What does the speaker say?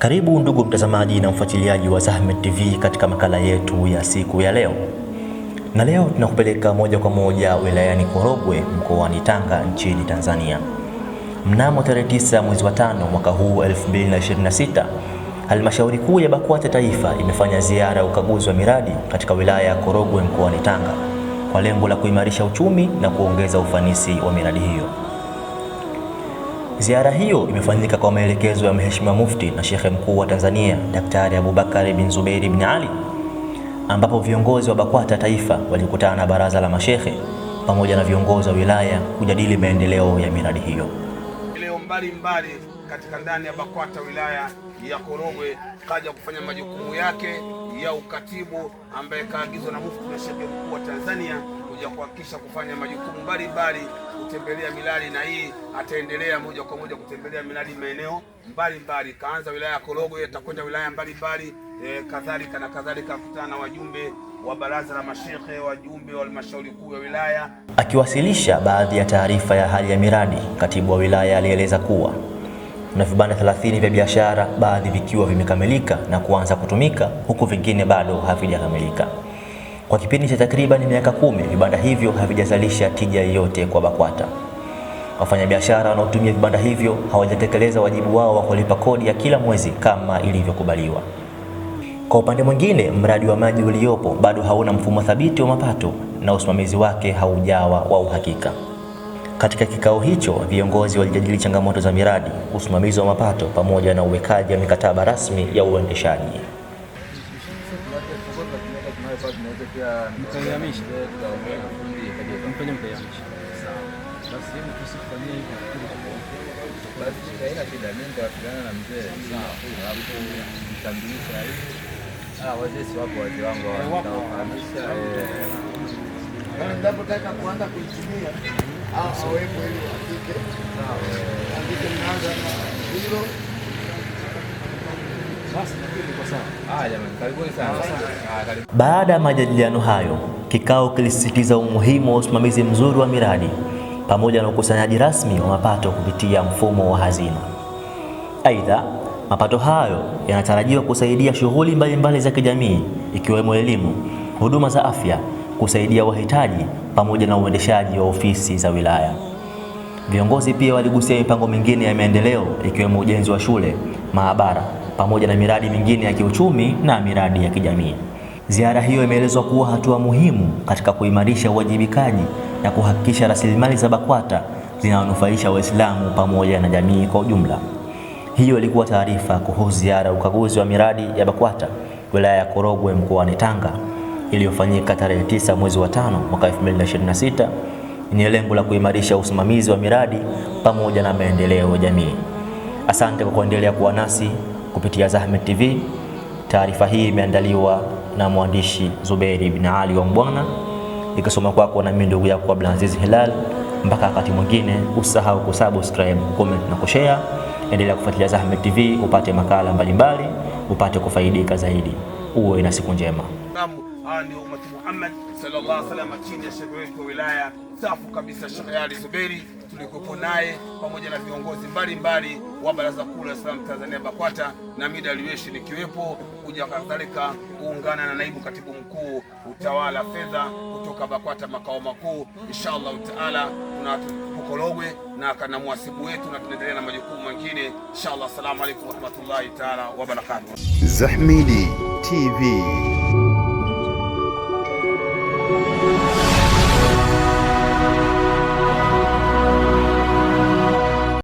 Karibu ndugu mtazamaji na mfuatiliaji wa Zahmid TV katika makala yetu ya siku ya leo. Na leo tunakupeleka moja kwa moja wilayani Korogwe mkoani Tanga nchini Tanzania. Mnamo tarehe 9 mwezi wa 5 mwaka huu 2026, Halmashauri Kuu ya BAKWATA Taifa imefanya ziara ya ukaguzi wa miradi katika wilaya ya Korogwe mkoani Tanga kwa lengo la kuimarisha uchumi na kuongeza ufanisi wa miradi hiyo. Ziara hiyo imefanyika kwa maelekezo ya Mheshimiwa Mufti na Sheikh Mkuu wa Tanzania Daktari Abubakar bin Zubeir bin Ali, ambapo viongozi wa BAKWATA Taifa walikutana na baraza la mashehe pamoja na viongozi wa wilaya kujadili maendeleo ya miradi hiyo. Leo mbalimbali katika ndani ya BAKWATA wilaya ya Korogwe kaja kufanya majukumu yake ya ukatibu ambaye kaagizwa na Mufti na Sheikh Mkuu wa Tanzania kuja kuhakikisha kufanya majukumu mbalimbali, kutembelea miradi, na hii ataendelea moja kwa moja kutembelea miradi maeneo mbalimbali. Kaanza wilaya ya Korogwe, atakwenda wilaya mbalimbali kadhalika kukutana na wajumbe wa baraza la mashehe, wajumbe wa halmashauri kuu ya wilaya. Akiwasilisha baadhi ya taarifa ya hali ya miradi, katibu wa wilaya alieleza kuwa kuna vibanda 30 vya biashara, baadhi vikiwa vimekamilika na kuanza kutumika huku vingine bado havijakamilika. Kwa kipindi cha takriban miaka 10, vibanda hivyo havijazalisha tija yoyote kwa BAKWATA. Wafanyabiashara wanaotumia vibanda hivyo hawajatekeleza wajibu wao wa kulipa kodi ya kila mwezi kama ilivyokubaliwa. Kwa upande mwingine, mradi wa maji uliopo bado hauna mfumo thabiti wa mapato na usimamizi wake haujawa wa uhakika. Katika kikao hicho, viongozi walijadili changamoto za miradi, usimamizi wa mapato pamoja na uwekaji wa mikataba rasmi ya uendeshaji. Wazee wapo, wazee wangu wanafahamisha ninapotaka kuanza kuitumia awepo ili andike mnaanza hilo. Baada ya majadiliano hayo, kikao kilisisitiza umuhimu wa usimamizi mzuri wa miradi pamoja na ukusanyaji rasmi wa mapato kupitia mfumo wa hazina. Aidha, mapato hayo yanatarajiwa kusaidia shughuli mbalimbali za kijamii ikiwemo elimu, huduma za afya, kusaidia wahitaji pamoja na uendeshaji wa ofisi za wilaya. Viongozi pia waligusia mipango mingine ya maendeleo ikiwemo ujenzi wa shule, maabara pamoja na miradi mingine ya kiuchumi na miradi ya kijamii. Ziara hiyo imeelezwa kuwa hatua muhimu katika kuimarisha uwajibikaji na kuhakikisha rasilimali za BAKWATA zinawanufaisha Waislamu pamoja na jamii kwa ujumla. Hiyo ilikuwa taarifa kuhusu ziara ya ukaguzi wa miradi ya BAKWATA wilaya ya Korogwe mkoani Tanga iliyofanyika tarehe 9 mwezi wa 5 mwaka 2026 yenye lengo la kuimarisha usimamizi wa miradi pamoja na maendeleo ya jamii. Asante kwa kuendelea kuwa nasi kupitia Zahmid TV. Taarifa hii imeandaliwa na mwandishi Zubeir bin Ali wa Mbwana, ikisoma kwako na mimi ndugu yako Abdulaziz Hilal. Mpaka wakati mwingine, usahau kusubscribe, comment na kushare. Endelea kufuatilia Zahmid TV upate makala mbalimbali, upate kufaidika zaidi. Uwe na siku njema. Ni umati Muhammad sallallahu alaihi wasallam chini ya shehe wetu wa wilaya safu kabisa Sheikh Ali Zuberi, tulikuwa naye pamoja na viongozi mbalimbali wa baraza kuu la Islam Tanzania BAKWATA na midaliweshi nikiwepo, kuja kadhalika kuungana na naibu katibu mkuu utawala fedha kutoka BAKWATA makao makuu. Inshallah taala tuko Korogwe na kana muhasibu wetu na tunaendelea na majukumu mengine inshallah. Assalamu alaykum wa rahmatullahi taala wa barakatuh. Zahmid TV.